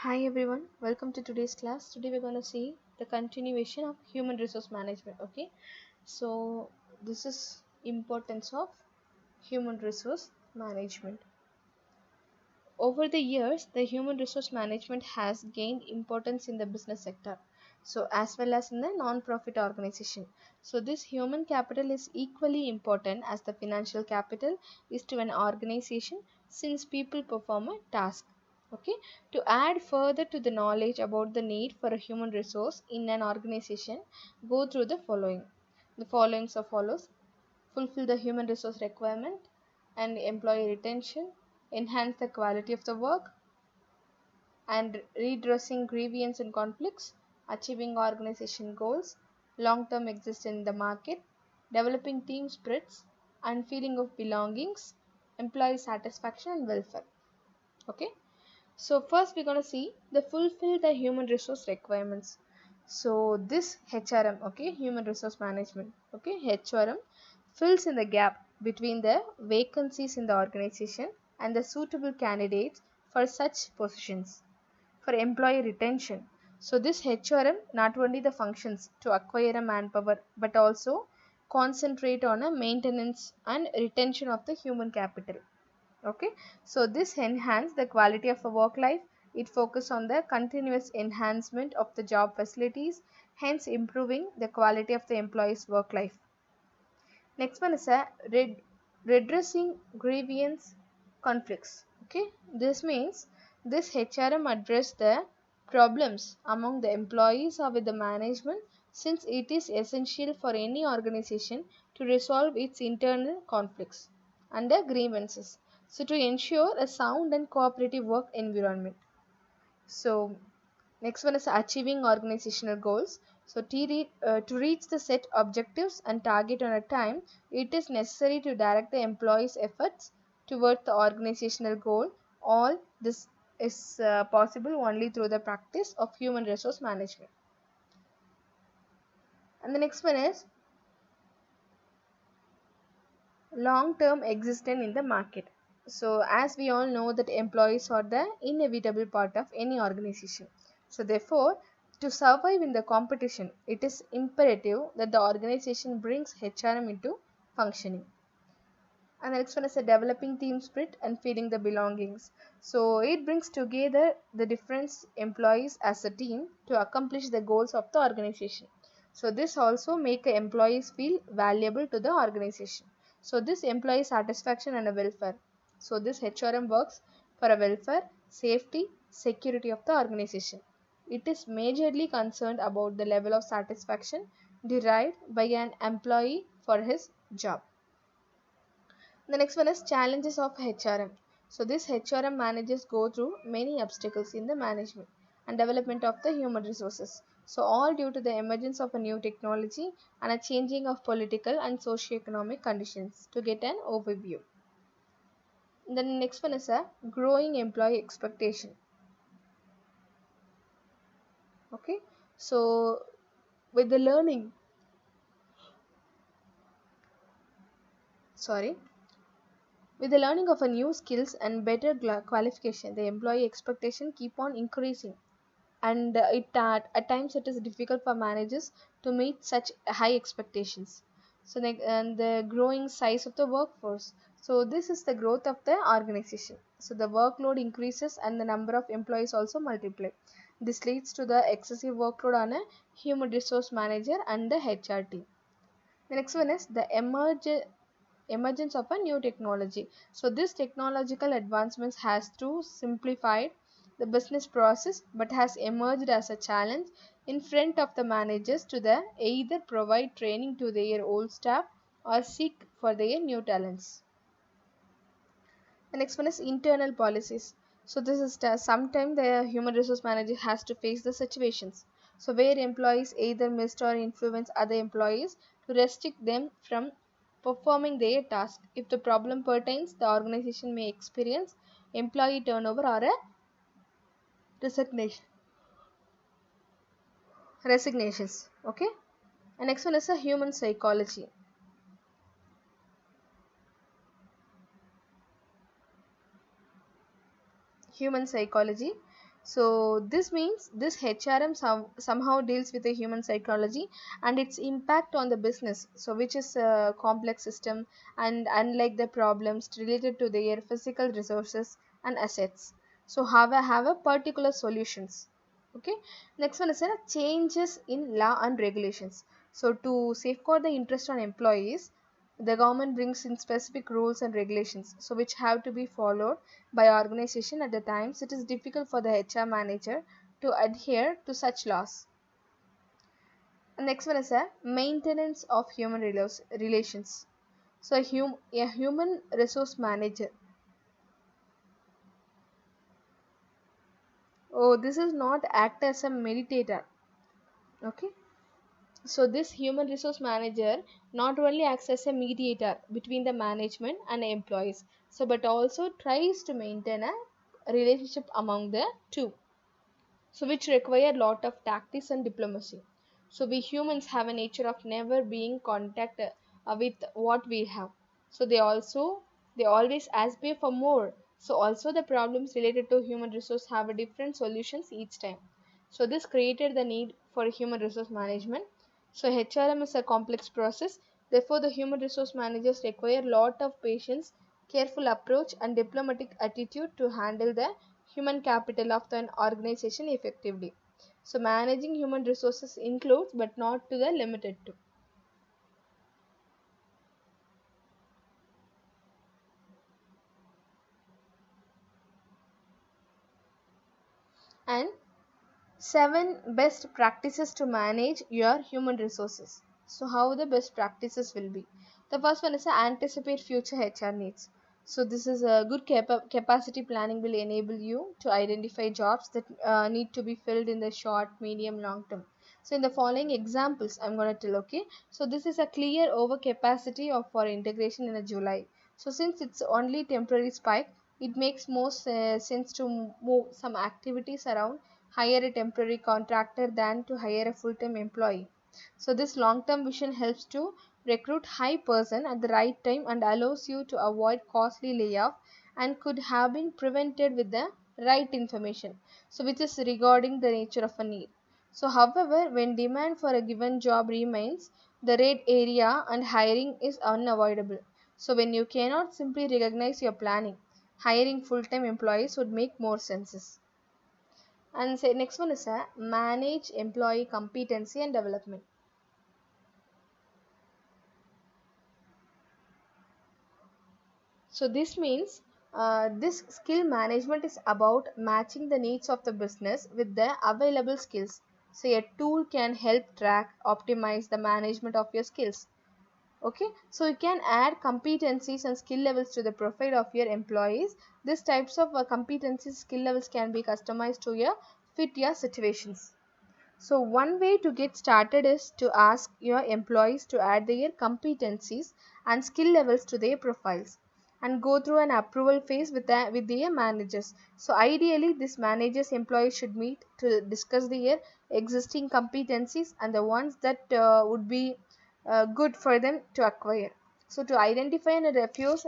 Hi everyone, welcome to today's class. Today we're going to see the continuation of human resource management. Okay, so this is importance of human resource management. Over the years, the human resource management has gained importance in the business sector, so as well as in the non-profit organization. So this human capital is equally important as the financial capital is to an organization, since people perform a task. Okay, to add further to the knowledge about the need for a human resource in an organization, go through the following. The following so follows: fulfill the human resource requirement and employee retention, enhance the quality of the work, and redressing grievance and conflicts, achieving organization goals, long-term existence in the market, developing team spirits and feeling of belongings, employee satisfaction and welfare. Okay, so first we're going to see the fulfill the human resource requirements. So this HRM, okay, human resource management, okay, HRM fills in the gap between the vacancies in the organization and the suitable candidates for such positions. For employee retention, so this HRM not only the functions to acquire a manpower but also concentrate on a maintenance and retention of the human capital. Okay, so this enhance the quality of a work life. It focus on the continuous enhancement of the job facilities, hence improving the quality of the employees work life. Next one is a redressing grievance conflicts. Okay, this means this HRM address the problems among the employees or with the management, since it is essential for any organization to resolve its internal conflicts and the grievances, so to ensure a sound and cooperative work environment. So next one is achieving organizational goals. So to reach the set objectives and target on a time, it is necessary to direct the employees' efforts towards the organizational goal. All this is possible only through the practice of human resource management. And the next one is long-term existence in the market. So as we all know that employees are the inevitable part of any organization. So therefore, to survive in the competition, it is imperative that the organization brings HRM into functioning. And the next one is a developing team spirit and feeling the belongings. So it brings together the different employees as a team to accomplish the goals of the organization. So this also make employees feel valuable to the organization. So this employee satisfaction and a welfare. So this HRM works for a welfare, safety, security of the organization. It is majorly concerned about the level of satisfaction derived by an employee for his job. The next one is challenges of HRM. So this HRM managers go through many obstacles in the management and development of the human resources. So all due to the emergence of a new technology and a changing of political and socio-economic conditions. To get an overview. The next one is a growing employee expectation. Okay, so with the learning, sorry, with the learning of a new skills and better qualification, the employee expectation keep on increasing, and at times it is difficult for managers to meet such high expectations. So and the growing size of the workforce, so this is the growth of the organization, so the workload increases and the number of employees also multiply. This leads to the excessive workload on a human resource manager and the HR team. The next one is the emergence of a new technology. So this technological advancements has to simplified the business process but has emerged as a challenge in front of the managers to the either provide training to their old staff or seek for their new talents. The next one is internal policies. So this is sometimes the human resource manager has to face the situations. So where employees either missed or influence other employees to restrict them from performing their task. If the problem pertains, the organization may experience employee turnover or a resignation. Resignations. Okay. And next one is a human psychology. Human psychology. So this means this HRM somehow deals with the human psychology and its impact on the business, so which is a complex system, and unlike the problems related to their physical resources and assets, so have a particular solutions. Okay, next one is changes in law and regulations. So to safeguard the interest on employees, the government brings in specific rules and regulations, so which have to be followed by organization. At the times it is difficult for the HR manager to adhere to such laws. And next one is a maintenance of human relations. So a human resource manager, oh, this is not act as a meditator. Okay, so this human resource manager not only acts as a mediator between the management and employees, so but also tries to maintain a relationship among the two, so which require a lot of tactics and diplomacy. So we humans have a nature of never being contact with what we have. So they always aspire for more. So also the problems related to human resource have a different solutions each time. So this created the need for human resource management. So HRM is a complex process. Therefore, the human resource managers require a lot of patience, careful approach, and diplomatic attitude to handle the human capital of an organization effectively. So managing human resources includes but not to the limited to. And 7 best practices to manage your human resources. So how the best practices will be. The first one is anticipate future HR needs. So this is a good capacity planning will enable you to identify jobs that need to be filled in the short, medium, long term. So in the following examples, I'm going to tell. Okay, so this is a clear overcapacity of for integration in a July. So since it's only temporary spike, it makes most sense to move some activities around, hire a temporary contractor than to hire a full-time employee. So this long-term vision helps to recruit high person at the right time and allows you to avoid costly layoff and could have been prevented with the right information. So which is regarding the nature of a need. So however, when demand for a given job remains, the red area and hiring is unavoidable. So when you cannot simply recognize your planning, hiring full-time employees would make more sense. And say next one is a manage employee competency and development. So this means this skill management is about matching the needs of the business with the available skills. So a tool can help track, optimize the management of your skills. Okay, so you can add competencies and skill levels to the profile of your employees. These types of competencies skill levels can be customized to your fit your situations. So one way to get started is to ask your employees to add their competencies and skill levels to their profiles and go through an approval phase with their managers. So ideally this managers employees should meet to discuss their existing competencies and the ones that would be good for them to acquire. So to identify and refuse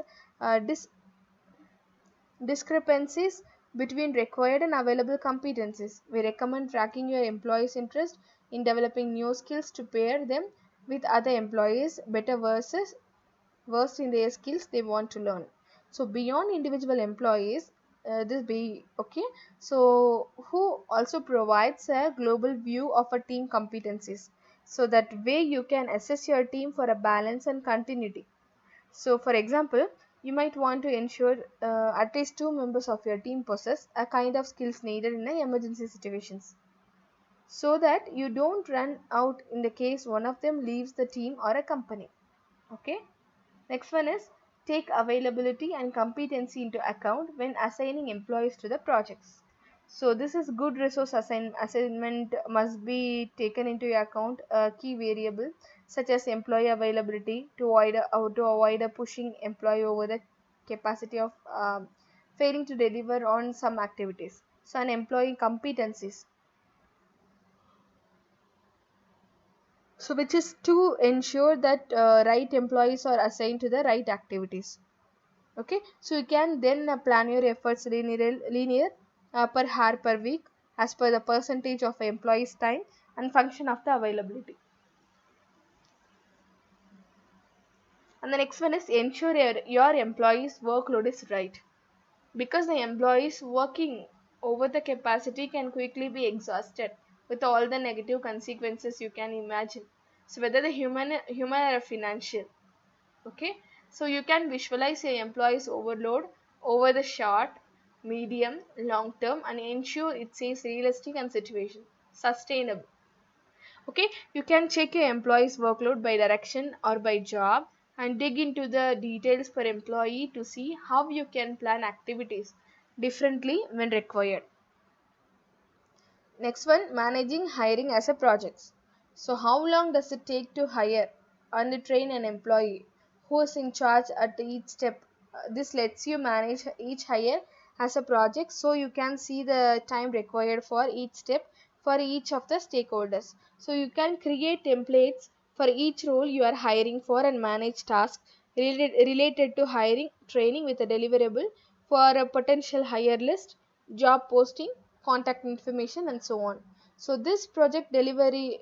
discrepancies between required and available competencies, we recommend tracking your employees' interest in developing new skills to pair them with other employees better versus versed in their skills they want to learn. So beyond individual employees, this be okay. So who also provides a global view of a team competencies. So that way you can assess your team for a balance and continuity. So, for example, you might want to ensure at least two members of your team possess a kind of skills needed in emergency situations so that you don't run out in the case one of them leaves the team or a company. Okay. Next one is take availability and competency into account when assigning employees to the projects. So this is good resource assignment must be taken into account a key variable such as employee availability to avoid a pushing employee over the capacity of failing to deliver on some activities. So an employee competencies. So which is to ensure that right employees are assigned to the right activities. Okay, so you can then plan your efforts linear per hour per week as per the percentage of employees time and function of the availability. And the next one is ensure your employees workload is right, because the employees working over the capacity can quickly be exhausted with all the negative consequences you can imagine. So whether the human or financial. Okay, so you can visualize your employees overload over the short, medium, long term and ensure it is realistic and situation sustainable. Okay, you can check your employees workload by direction or by job and dig into the details per employee to see how you can plan activities differently when required. Next one, managing hiring as a project. So how long does it take to hire and train an employee? Who is in charge at each step? This lets you manage each hire as a project, so you can see the time required for each step for each of the stakeholders. So you can create templates for each role you are hiring for and manage tasks related to hiring, training with a deliverable for a potential hire list, job posting, contact information and so on. So this project delivery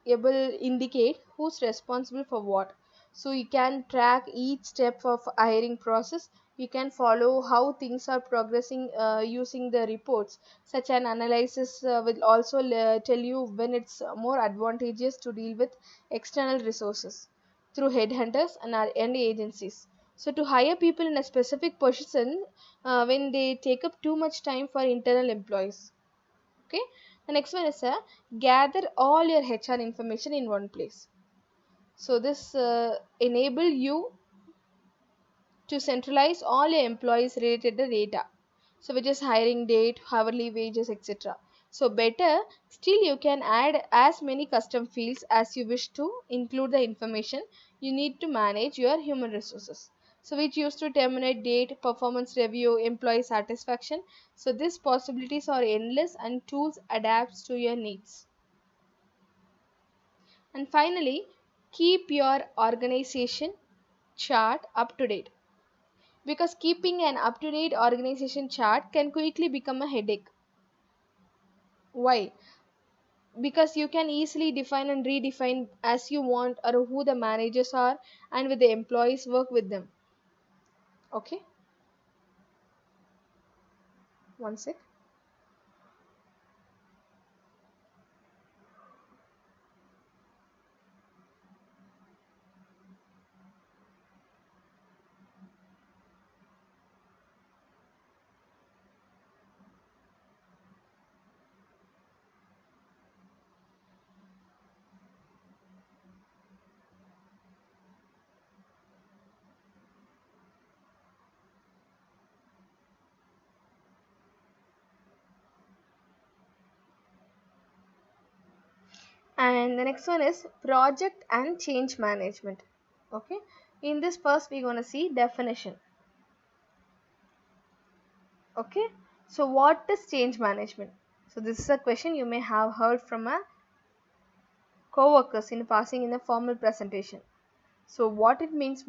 able indicate who's responsible for what. So you can track each step of hiring process. You can follow how things are progressing using the reports. Such an analysis will also tell you when it's more advantageous to deal with external resources through headhunters and agencies. So to hire people in a specific position when they take up too much time for internal employees. Okay, the next one is gather all your HR information in one place. So this enable you to centralize all your employees related to data, so which is hiring date, hourly wages, etc. So better still, you can add as many custom fields as you wish to include the information you need to manage your human resources, so which used to terminate date, performance review, employee satisfaction. So these possibilities are endless and tools adapts to your needs. And finally, keep your organization chart up to date, because keeping an up to date organization chart can quickly become a headache. Why? Because you can easily define and redefine as you want or who the managers are and with the employees work with them. Okay, one sec. And the next one is project and change management. Okay, in this first we're going to see definition. Okay, so what is change management? So this is a question you may have heard from a co-workers in passing in a formal presentation. So what it means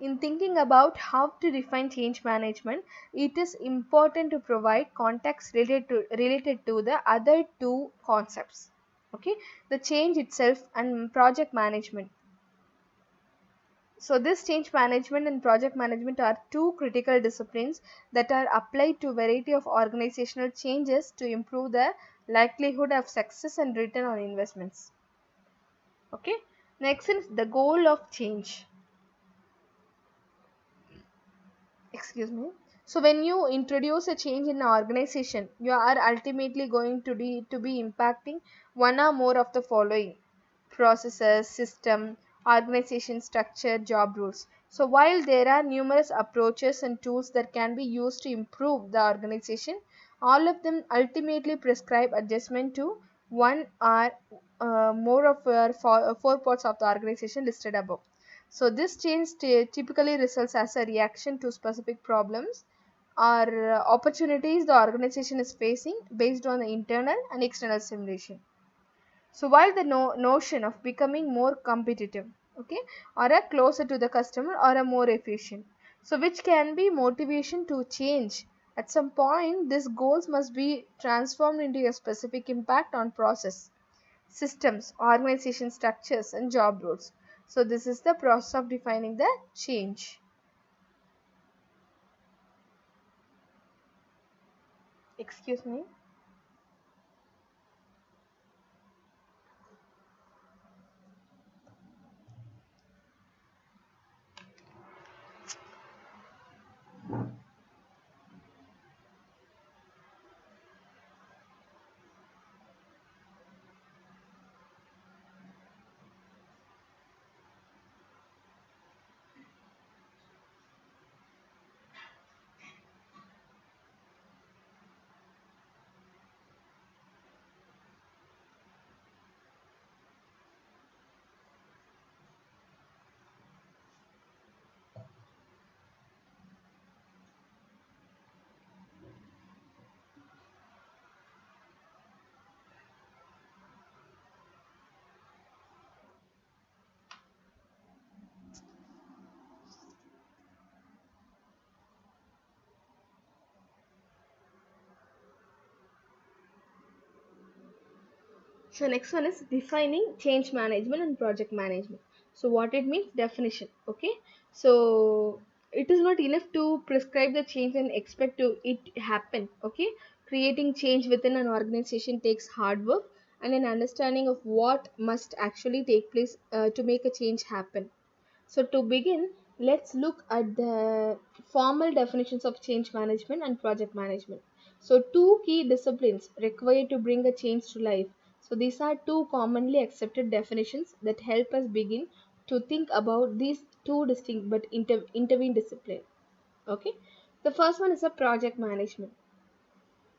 in thinking about how to define change management, it is important to provide context related to the other two concepts. Okay, the change itself and project management. So this change management and project management are two critical disciplines that are applied to a variety of organizational changes to improve the likelihood of success and return on investments. Okay, next is the goal of change. Excuse me. So when you introduce a change in an organization, you are ultimately going to be impacting one or more of the following: processes, system, organization structure, job rules. So while there are numerous approaches and tools that can be used to improve the organization, all of them ultimately prescribe adjustment to one or more of your four parts of the organization listed above. So this change typically results as a reaction to specific problems or opportunities the organization is facing based on the internal and external stimulation. So while the notion of becoming more competitive, okay, or a closer to the customer or a more efficient. So which can be motivation to change. At some point, these goals must be transformed into a specific impact on process, systems, organization structures, and job roles. So this is the process of defining the change. Excuse me. So next one is defining change management and project management. So what it means, definition. Okay. So it is not enough to prescribe the change and expect to it happen. Okay. Creating change within an organization takes hard work and an understanding of what must actually take place to make a change happen. So to begin, let's look at the formal definitions of change management and project management. So two key disciplines required to bring a change to life. So these are two commonly accepted definitions that help us begin to think about these two distinct but intervened disciplines. Okay. The first one is a project management.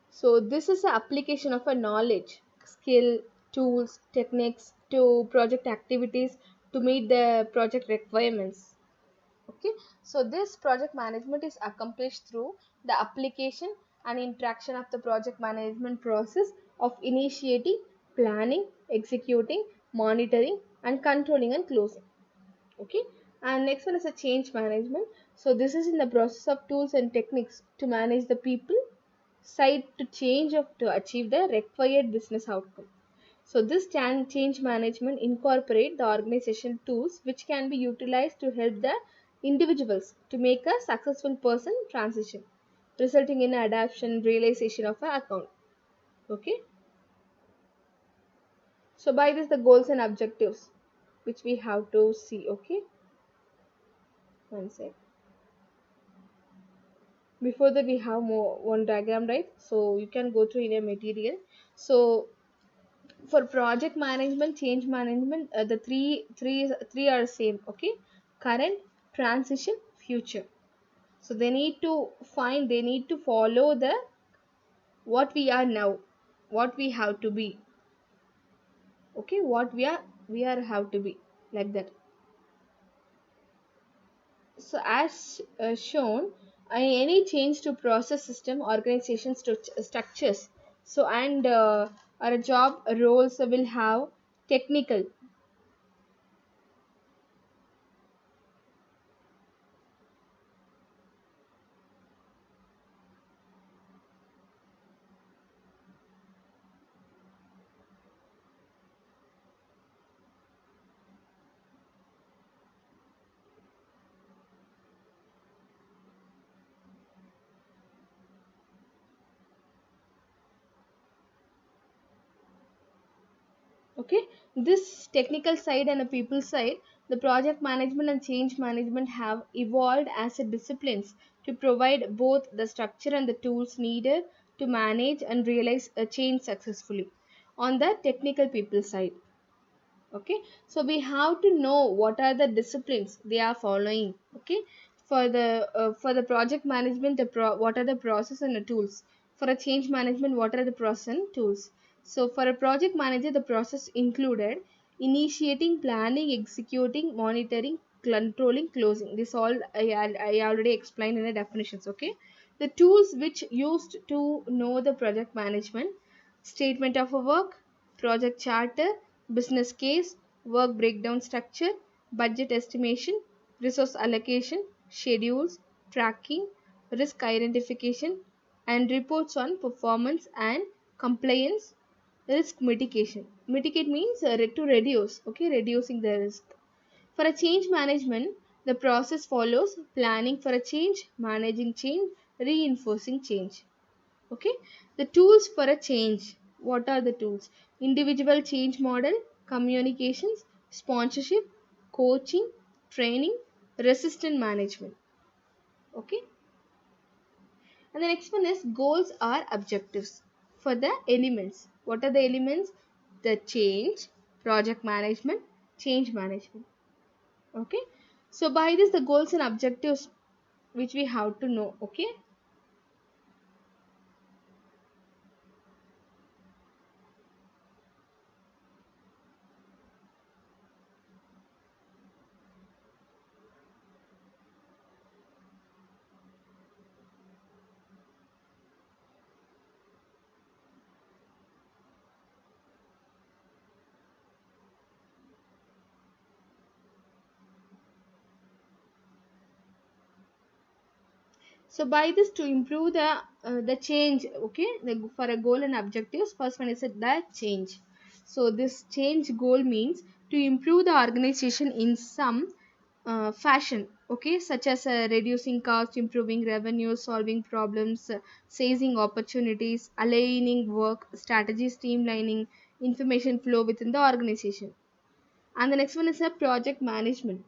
So this is the application of a knowledge, skill, tools, techniques to project activities to meet the project requirements. Okay, so this project management is accomplished through the application and interaction of the project management process of initiating, planning, executing, monitoring, and controlling and closing. Okay, and next one is a change management. So this is in the process of tools and techniques to manage the people side to change of to achieve the required business outcome. So this change management incorporate the organization tools which can be utilized to help the individuals to make a successful person transition, resulting in adoption realization of an account. Okay. So by this the goals and objectives which we have to see. Okay. One sec. Before that we have more one diagram, right? So you can go through in a material. So for project management, change management, the three are same. Okay, current, transition, future. So they need to follow the what we are now, what we have to be. Okay, what we are have to be, like that. So as shown, any change to process, system, organization structures, so and our job roles will have technical. Okay, this technical side and a people side, the project management and change management have evolved as a disciplines to provide both the structure and the tools needed to manage and realize a change successfully. On the technical people side, okay, so we have to know what are the disciplines they are following. Okay, for the project management, what are the process and the tools. For a change management, what are the process and tools. So for a project manager, the process included initiating, planning, executing, monitoring, controlling, closing. This all I already explained in the definitions. Okay, the tools which used to know the project management: statement of a work, project charter, business case, work breakdown structure, budget estimation, resource allocation, schedules, tracking, risk identification, and reports on performance and compliance. Risk mitigation. Mitigate means to reduce, okay, reducing the risk. For a change management, the process follows planning for a change, managing change, reinforcing change. Okay, the tools for a change. What are the tools? Individual change model, communications, sponsorship, coaching, training, resistant management. Okay, and the next one is goals or objectives for the elements. What are the elements? The change, project management, change management. Okay, so by this the goals and objectives which we have to know. Okay, so by this to improve the change, okay, for a goal and objectives, first one is the change. So this change goal means to improve the organization in some fashion, okay, such as reducing cost, improving revenue, solving problems, seizing opportunities, aligning work strategy, streamlining information flow within the organization. And the next one is a project management.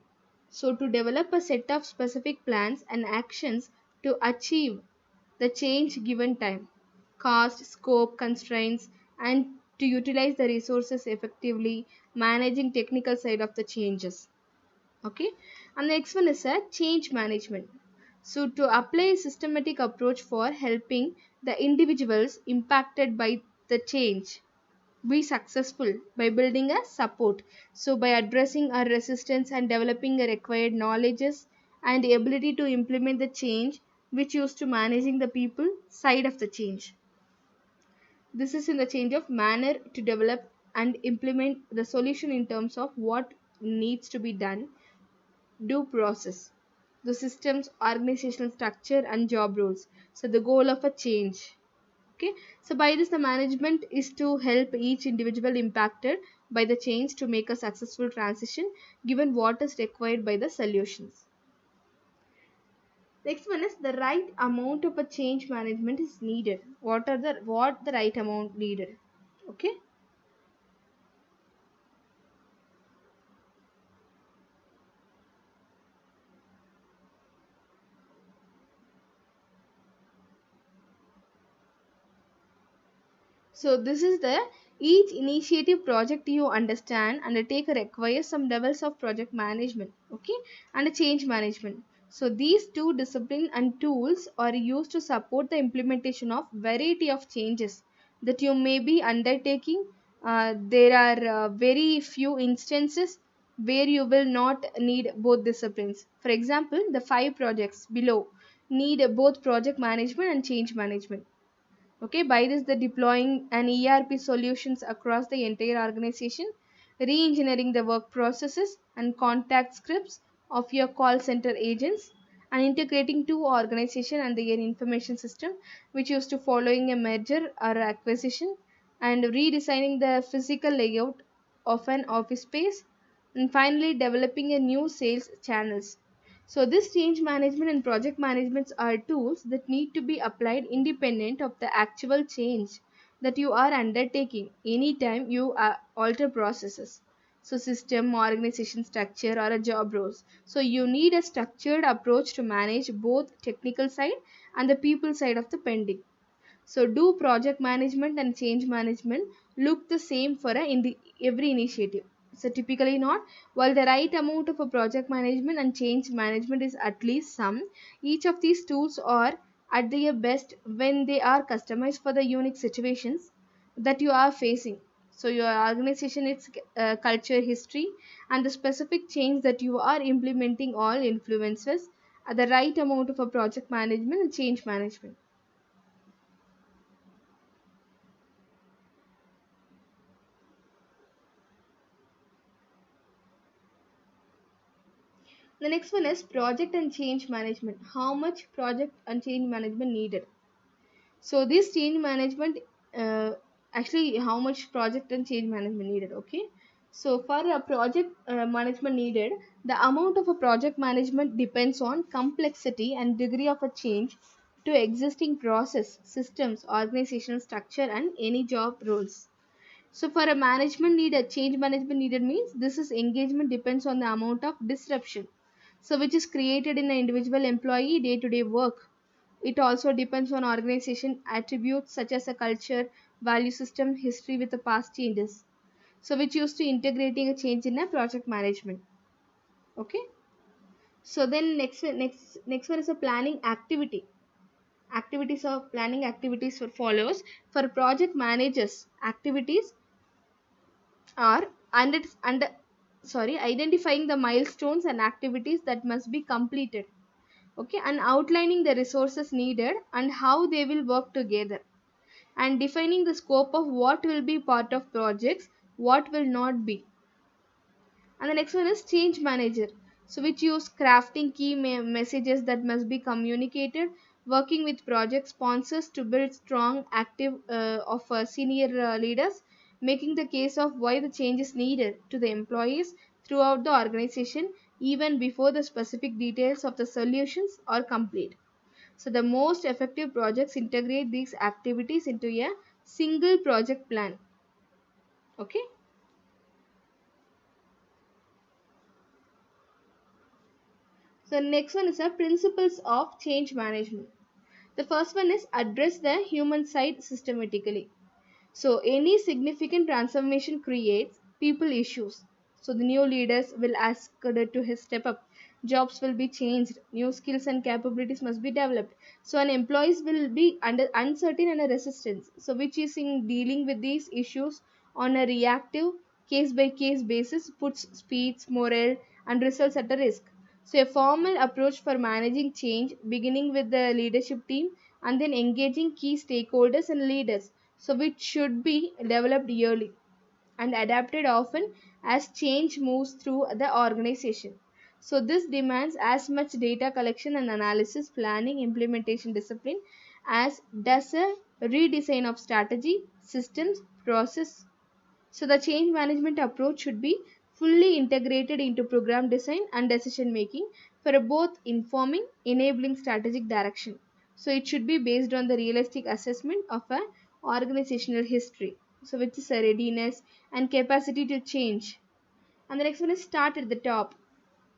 So, to develop a set of specific plans and actions to achieve the change given time, cost, scope, constraints, and to utilize the resources effectively, managing technical side of the changes. Okay, and the next one is a change management. So, to apply a systematic approach for helping the individuals impacted by the change be successful by building a support, so by addressing our resistance and developing a required knowledges and the ability to implement the change which used to managing the people side of the change. This is in the change of manner to develop and implement the solution in terms of what needs to be done, due process, the systems, organizational structure and job roles. So the goal of a change. Okay, so by this the management is to help each individual impacted by the change to make a successful transition given what is required by the solutions. Next one is the right amount of a change management is needed. What the right amount needed? Okay, so this is the each initiative project you understand undertake requires some levels of project management, okay, and a change management. So these two discipline and tools are used to support the implementation of variety of changes that you may be undertaking. There are very few instances where you will not need both disciplines. For example, the five projects below need both project management and change management. Okay, by this the deploying an ERP solutions across the entire organization, re-engineering the work processes and contact scripts of your call center agents, and integrating two organization and their information system which used to following a merger or acquisition, and redesigning the physical layout of an office space, and finally developing a new sales channels. So this change management and project management are tools that need to be applied independent of the actual change that you are undertaking anytime you alter processes. So system, organization structure or a job roles. So you need a structured approach to manage both technical side and the people side of the pending. So do project management and change management look the same for every initiative? So typically not. While the right amount of a project management and change management is at least some, each of these tools are at their best when they are customized for the unique situations that you are facing. So your organization, its culture, history, and the specific change that you are implementing all influences at the right amount of a project management and change management. The next one is project and change management. How much project and change management needed? So this change management, uh, actually how much project and change management needed, okay? So for a project management needed, the amount of a project management depends on complexity and degree of a change to existing process, systems, organizational structure and any job roles. So for a management needed, change management needed means this is engagement depends on the amount of disruption. So which is created in the individual employee day-to-day work. It also depends on organization attributes such as a culture, value system, history with the past changes. So which used to integrating a change in a project management. Okay. So then next one is a planning activity. Activities of planning activities for follows. For project managers, activities are identifying the milestones and activities that must be completed, okay, and outlining the resources needed and how they will work together, and defining the scope of what will be part of projects, what will not be. And the next one is change manager, so which use crafting key messages that must be communicated, working with project sponsors to build strong active of senior leaders, making the case of why the change is needed to the employees throughout the organization even before the specific details of the solutions are complete. So the most effective projects integrate these activities into a single project plan. Okay. So next one is the principles of change management. The first one is address the human side systematically. So any significant transformation creates people issues. So the new leaders will ask to step up. Jobs will be changed. New skills and capabilities must be developed. So an employees will be under uncertain and a resistance. So which is in dealing with these issues on a reactive case by case basis puts speeds, morale and results at a risk. So a formal approach for managing change beginning with the leadership team and then engaging key stakeholders and leaders, so which should be developed yearly and adapted often as change moves through the organization. So this demands as much data collection and analysis, planning, implementation discipline as does a redesign of strategy, systems, process. So the change management approach should be fully integrated into program design and decision making for both informing, enabling strategic direction. So it should be based on the realistic assessment of a organizational history. So which is a readiness and capacity to change. And the next one is start at the top,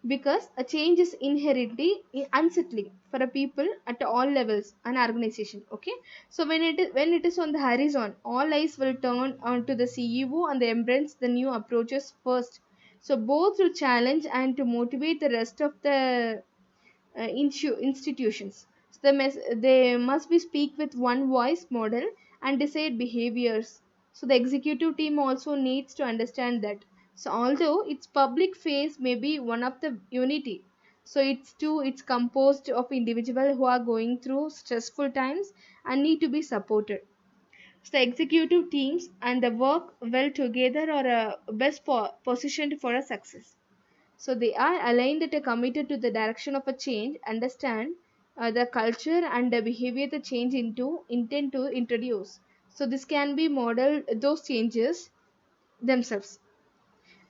because a change is inherently unsettling for a people at all levels and organization, okay. So when it is on the horizon, all eyes will turn onto the CEO and they embrace the new approaches first, so both to challenge and to motivate the rest of the institutions. So they must be speak with one voice model and decide behaviors. So the executive team also needs to understand that. So although its public face may be one of the unity, so it's composed of individuals who are going through stressful times and need to be supported. So the executive teams and the work well together are best positioned for a success. So they are aligned and committed to the direction of a change, understand the culture and the behavior the change into intend to introduce. So this can be modeled those changes themselves.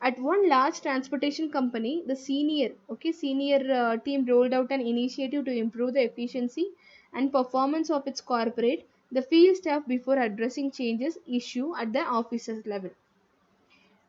At one large transportation company, the senior team rolled out an initiative to improve the efficiency and performance of its corporate the field staff before addressing changes issue at the officers level.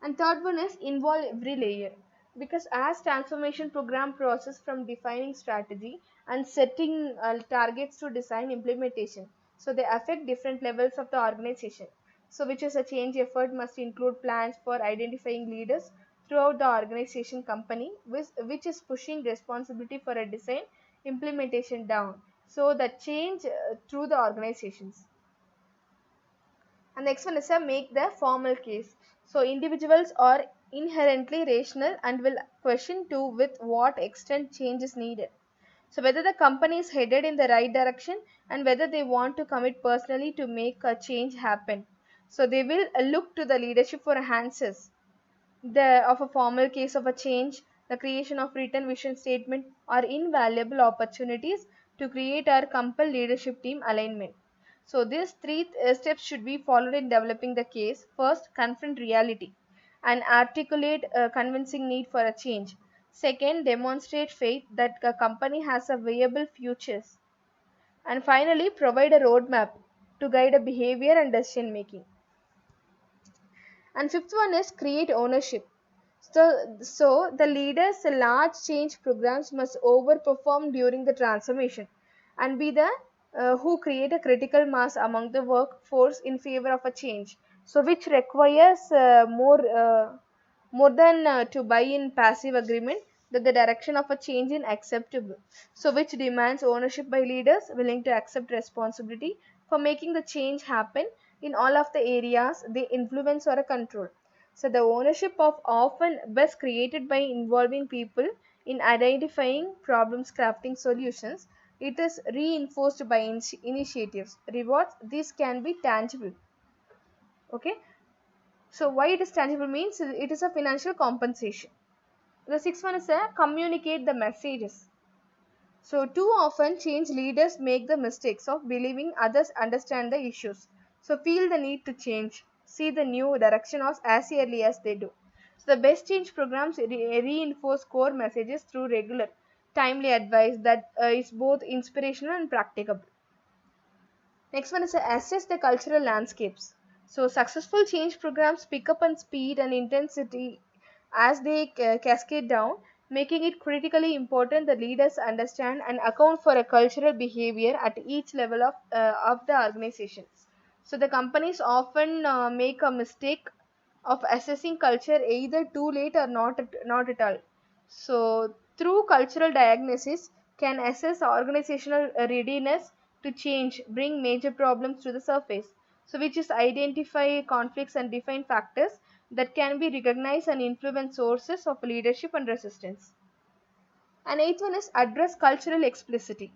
And third one is involve every layer, because as transformation program process from defining strategy and setting targets to design implementation, so they affect different levels of the organization. So which is a change effort must include plans for identifying leaders throughout the organization company, which is pushing responsibility for a design implementation down, so the change through the organizations. And next one is a make the formal case. So individuals are inherently rational and will question to with what extent change is needed. So whether the company is headed in the right direction and whether they want to commit personally to make a change happen. So they will look to the leadership for answers. The of a formal case of a change, the creation of written vision statement are invaluable opportunities to create or compel leadership team alignment. So these three steps should be followed in developing the case. First, confront reality and articulate a convincing need for a change. Second, demonstrate faith that a company has a viable futures. And finally, provide a roadmap to guide a behavior and decision making. And fifth one is create ownership. So the leaders' large change programs must overperform during the transformation and be the who create a critical mass among the workforce in favor of a change. So which requires more than to buy in passive agreement that the direction of a change is acceptable. So which demands ownership by leaders willing to accept responsibility for making the change happen in all of the areas they influence or control. So the ownership of often best created by involving people in identifying problems, crafting solutions. It is reinforced by initiatives. Rewards, this can be tangible. Okay. So why it is tangible means it is a financial compensation. The sixth one is a communicate the messages. So too often change leaders make the mistakes of believing others understand the issues. So feel the need to change, see the new direction as early as they do. So the best change programs reinforce core messages through regular, timely advice that is both inspirational and practicable. Next one is assess the cultural landscapes. So successful change programs pick up on speed and intensity as they cascade down, making it critically important that leaders understand and account for a cultural behavior at each level of the organization. So the companies often make a mistake of assessing culture either too late or not at all. So through cultural diagnosis can assess organizational readiness to change, bring major problems to the surface. So which is identify conflicts and define factors that can be recognized and influence sources of leadership and resistance. And eighth one is address cultural explicitity.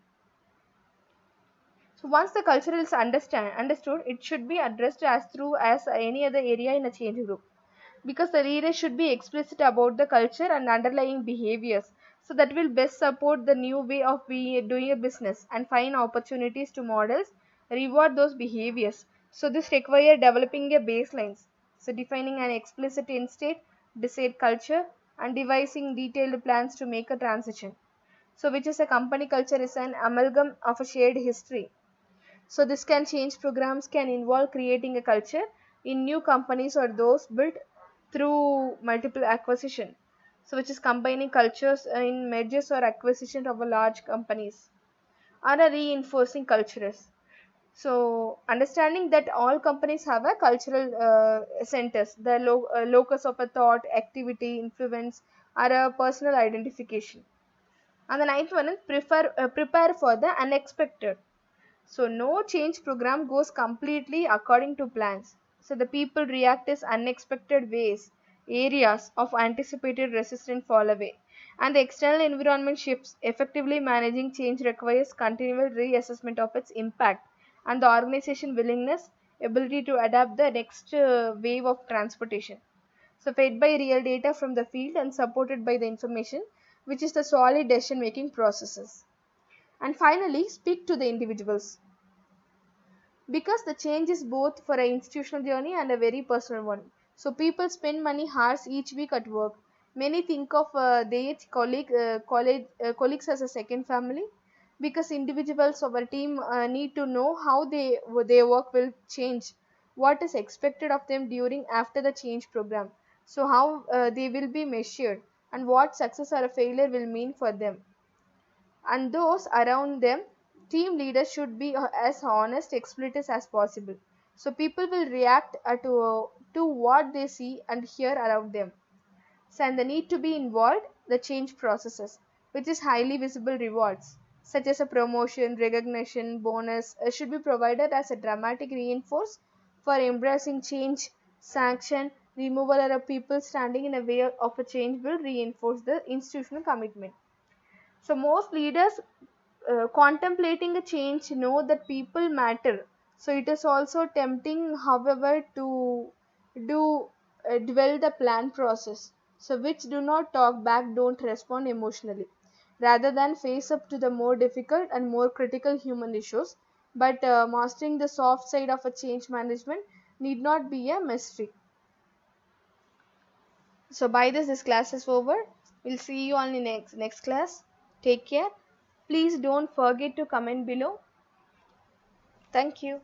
So once the culture is understood, it should be addressed as through as any other area in a change group. Because the leader should be explicit about the culture and underlying behaviors, so that will best support the new way of doing a business and find opportunities to models reward those behaviors. So this require developing a baselines, so defining an explicit in state decide culture and devising detailed plans to make a transition. So which is a company culture is an amalgam of a shared history. So this can change programs can involve creating a culture in new companies or those built through multiple acquisition. So which is combining cultures in mergers or acquisition of a large companies or a reinforcing cultures. So understanding that all companies have a cultural centers, the locus of a thought, activity, influence, or a personal identification. And the ninth one is prepare for the unexpected. So no change program goes completely according to plans. So the people react as unexpected ways, areas of anticipated resistance fall away. And the external environment shifts. Effectively managing change requires continual reassessment of its impact and the organization willingness, ability to adapt the next wave of transportation. So fed by real data from the field and supported by the information, which is the solid decision making processes. And finally, speak to the individuals because the change is both for an institutional journey and a very personal one. So people spend many hours each week at work. Many think of their colleagues as a second family because individuals of a team need to know how their work will change, what is expected of them during after the change program. So how they will be measured and what success or a failure will mean for them and those around them. Team leaders should be as honest explicit as possible so people will react to what they see and hear around them. So, and the need to be involved the change processes which is highly visible rewards such as a promotion recognition bonus should be provided as a dramatic reinforce for embracing change. Sanction removal of people standing in a way of a change will reinforce the institutional commitment. So most leaders contemplating a change know that people matter. So it is also tempting, however, to do dwell the plan process. So which do not talk back, don't respond emotionally, rather than face up to the more difficult and more critical human issues. But mastering the soft side of a change management need not be a mystery. So by this class is over. We'll see you on the next class. Take care. Please don't forget to comment below. Thank you.